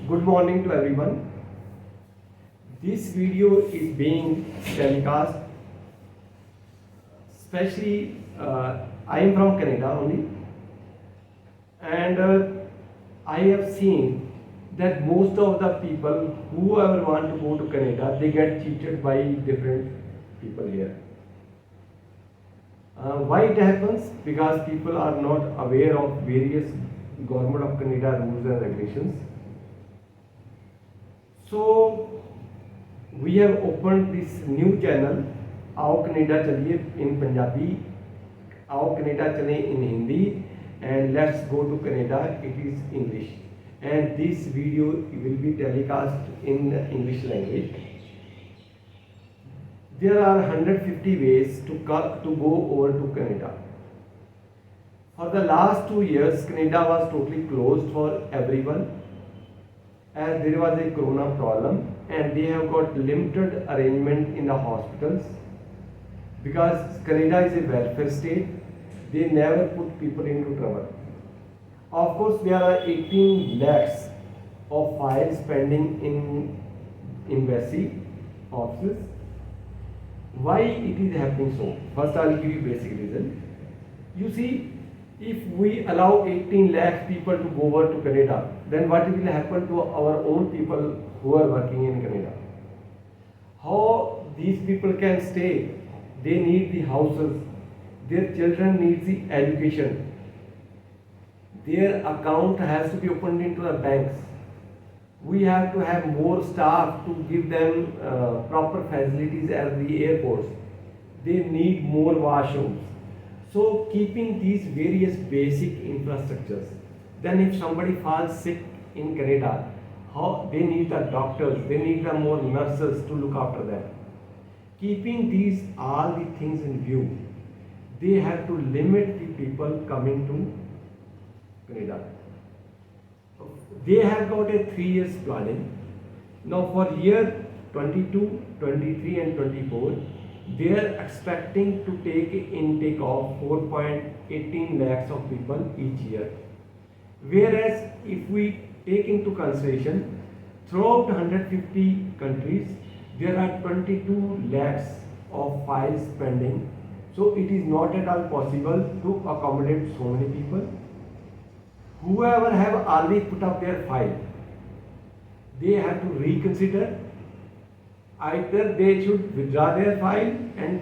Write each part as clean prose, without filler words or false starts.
Good morning to everyone. This video is being telecast, especially I am from Canada only, and I have seen that most of the people whoever want to go to Canada, they get cheated by different people here. Why it happens? Because people are not aware of various government of Canada rules and regulations. So we have opened this new channel, आओ Canada चलिए in Punjabi, आओ Canada चले in Hindi, and let's go to Canada. It is English, and this video will be telecast in English language. There are 150 ways to go over to Canada. For the last 2 years, Canada was totally closed for everyone, as there was a corona problem, and they have got limited arrangement in the hospitals because Canada is a welfare state. They never put people into trouble. Of course, there are 18 lakhs of files pending in embassy offices. Why it is happening so? First, I will give you basic reason. You see, if we allow 18 lakh people to go over to Canada, then what will happen to our own people who are working in Canada? How these people can stay? They need the houses, their children need the education, their account has to be opened into the banks. We have to have more staff to give them proper facilities at the airports. They need more washrooms. So keeping these various basic infrastructures, then if somebody falls sick in Canada, how they need the doctors, they need the more nurses to look after them. Keeping these all the things in view, they have to limit the people coming to Canada. They have got a 3 years planning. Now for year 22, 23 and 24, they are expecting to take an intake of 4.18 lakhs of people each year. Whereas if we take into consideration, throughout 150 countries, there are 22 lakhs of files pending. So it is not at all possible to accommodate so many people. Whoever have already put up their file, they have to reconsider. Either they should withdraw their file and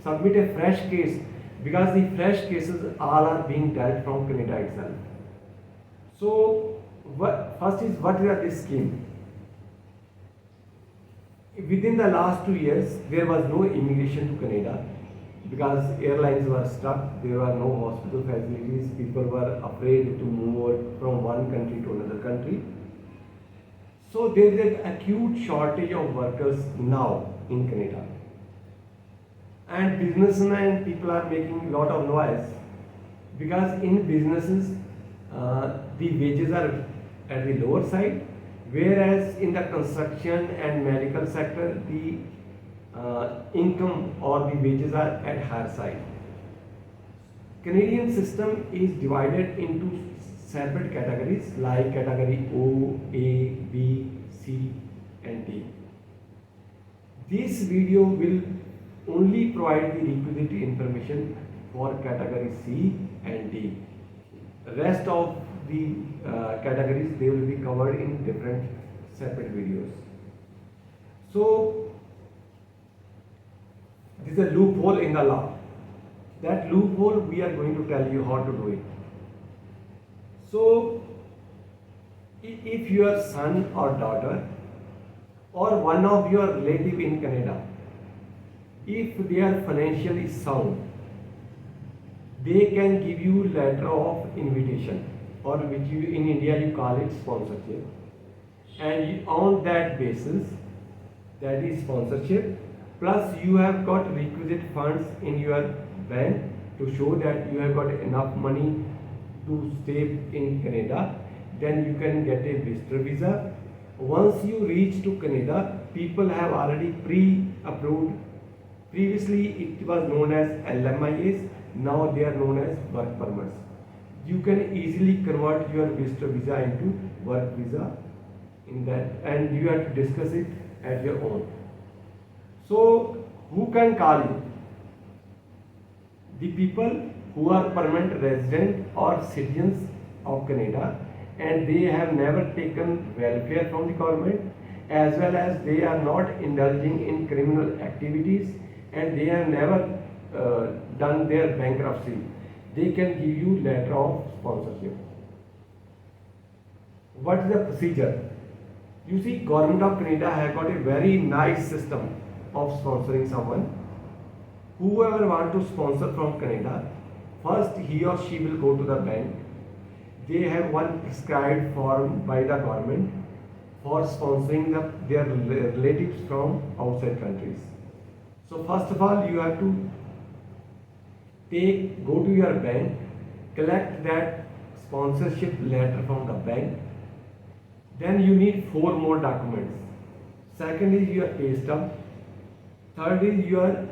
submit a fresh case, because the fresh cases all are being dealt from Canada itself. So first is, what is this scheme? Within the last 2 years, there was no immigration to Canada because airlines were stuck, there were no hospital facilities, people were afraid to move from one country to another country. So there is an acute shortage of workers now in Canada. And businessmen and people are making a lot of noise because in businesses, the wages are at the lower side, whereas in the construction and medical sector, the income or the wages are at higher side. Canadian system is divided into separate categories like category O, A, B, C and D. This video will only provide the requisite information for category C and D. Rest of the categories, they will be covered in different separate videos. So this is a loophole in the law. That loophole we are going to tell you how to do it. So if your son or daughter or one of your relative in Canada, if they are financially sound, they can give you letter of invitation, or which you in India you call it sponsorship, and on that basis, that is sponsorship, plus you have got requisite funds in your bank to show that you have got enough money to stay in Canada, then you can get a visitor visa. Once you reach to Canada, people have already pre-approved. Previously it was known as LMIAs, now they are known as work permits. You can easily convert your visitor visa into work visa in that, and you have to discuss it at your own. So who can call you? The people who are permanent resident or citizens of Canada and they have never taken welfare from the government, as well as they are not indulging in criminal activities and they have never done their bankruptcy. They can give you letter of sponsorship. What is the procedure? You see, Government of Canada has got a very nice system of sponsoring someone. Whoever want to sponsor from Canada, first he or she will go to the bank. They have one prescribed form by the government for sponsoring their relatives from outside countries. So first of all, you have to go to your bank, collect that sponsorship letter from the bank. Then you need 4 more documents. Second is your pay stub. Third is your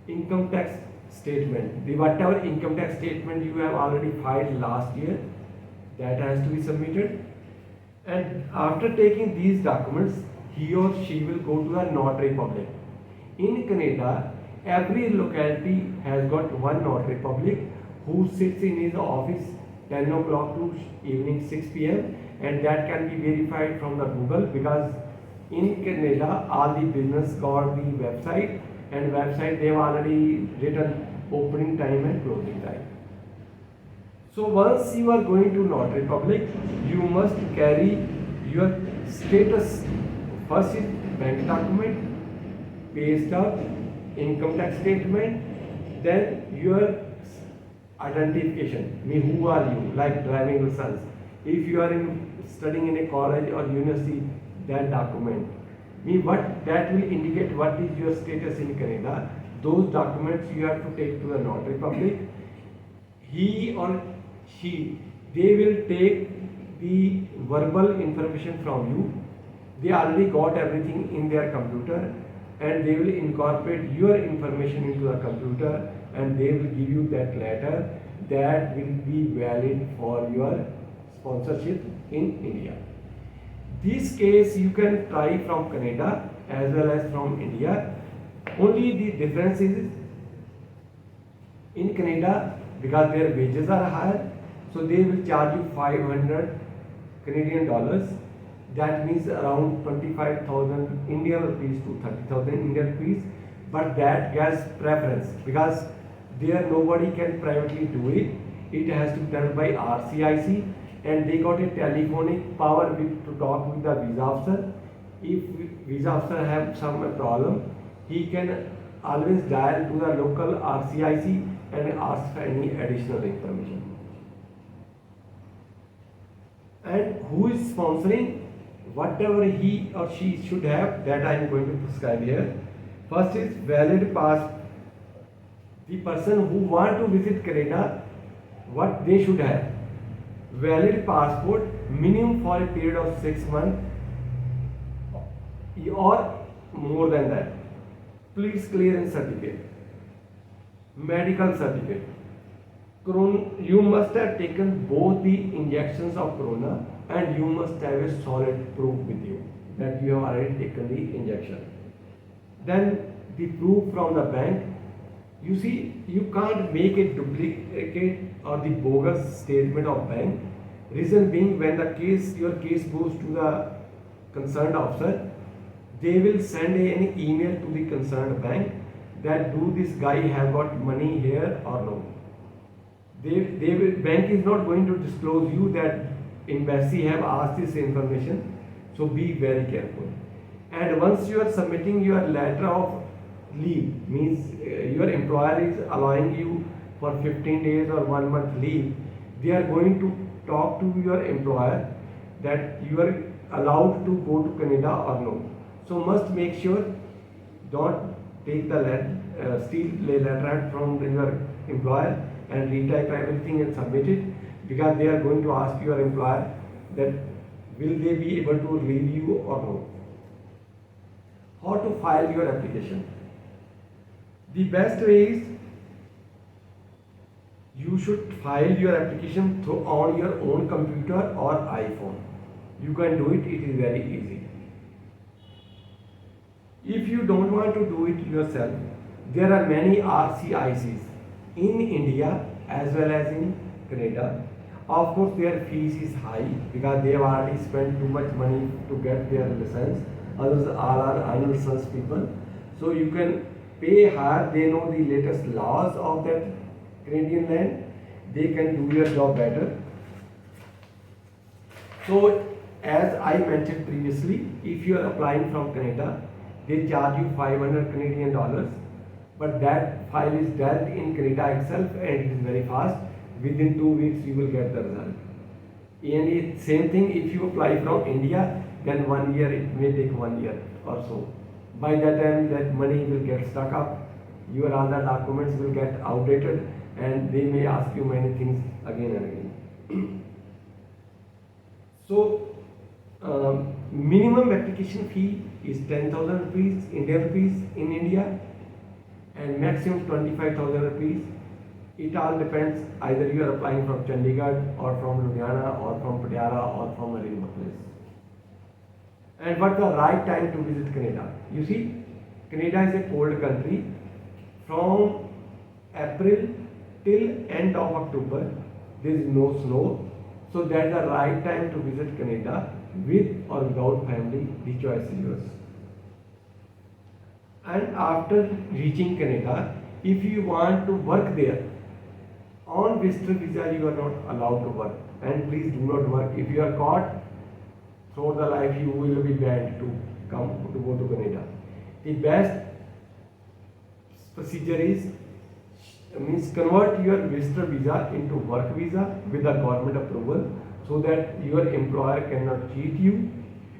income tax statement. The whatever income tax statement you have already filed last year, that has to be submitted. And after taking these documents, he or she will go to a notary public. In Canada, every locality has got one notary public who sits in his office 10 o'clock to evening 6 p.m. and that can be verified from the Google, because in Canada all the business got the website, and website they have already written opening time and closing time. So once you are going to notary public, you must carry your status. First is bank document, pay stub, income tax statement, then your identification. Mean who are you, like driving license. If you are studying in a college or university, that document. Mean what that will indicate what is your status in Canada. Those documents you have to take to the notary public. He or she, they will take the verbal information from you. They already got everything in their computer and they will incorporate your information into the computer and they will give you that letter that will be valid for your sponsorship in India. This case you can try from Canada as well as from India. Only the difference is in Canada, because their wages are higher, so they will charge you 500 Canadian dollars. That means around 25,000 Indian rupees to 30,000 Indian rupees. But that gets preference because there nobody can privately do it. It has to be done by RCIC, and they got a telephonic power to talk with the visa officer. If visa officer have some problem, he can always dial to the local RCIC and ask for any additional information. And who is sponsoring? Whatever he or she should have, that I am going to prescribe here. First is valid pass. The person who want to visit Canada, what they should have? Valid passport, minimum for a period of 6 months or more than that. Police clearance certificate, medical certificate. You must have taken both the injections of corona and you must have a solid proof with you that you have already taken the injection. Then the proof from the bank. You see, you can't make a duplicate or the bogus statement of bank. Reason being, when your case goes to the concerned officer, they will send an email to the concerned bank that do this guy have got money here or no. Bank is not going to disclose you that embassy have asked this information, so be very careful. And once you are submitting your letter of leave, means your employer is allowing you for 15 days or 1 month leave, they are going to talk to your employer that you are allowed to go to Canada or no. So must make sure don't take the steal the letter from your employer and retype everything and submit it, because they are going to ask your employer that will they be able to relieve you or no. How to file your application? The best way is you should file your application on your own computer or iPhone. you can do it. It is very easy. If you don't want to do it yourself, there are many RCICs in India as well as in Canada. Of course, their fees is high because they have already spent too much money to get their license. Others all are unlicensed people. So you can pay higher. They know the latest laws of that Canadian land. They can do your job better. So as I mentioned previously, if you are applying from Canada, they charge you 500 Canadian dollars, but that file is dealt in Canada itself and it is very fast. Within 2 weeks you will get the result. And it, same thing if you apply from India, then 1 year, it may take 1 year or so. By that time that money will get stuck up, your other documents will get outdated and they may ask you many things again and again. So minimum application fee is 10,000 rupees, Indian rupees in India, and maximum 25,000 rupees. It all depends, either you are applying from Chandigarh or from Ludhiana or from Patiala or from a remote place. And what's the right time to visit Canada? You see, Canada is a cold country. From April till end of October, there is no snow. So that's the right time to visit Canada with or without family. The choice is yours. And after reaching Canada, if you want to work there, on visitor visa you are not allowed to work. And please do not work. If you are caught, throughout the life you will be banned to go to Canada. The best procedure is convert your visitor visa into work visa with a government approval so that your employer cannot cheat you.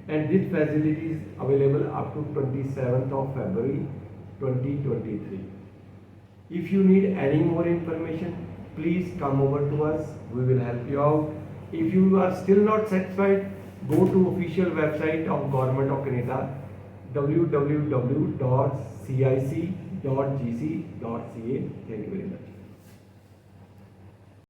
And this facility is available up to 27th of February 2023. If you need any more information, please come over to us. We will help you out. If you are still not satisfied, go to official website of Government of Canada, www.cic.gc.ca. Thank you very much.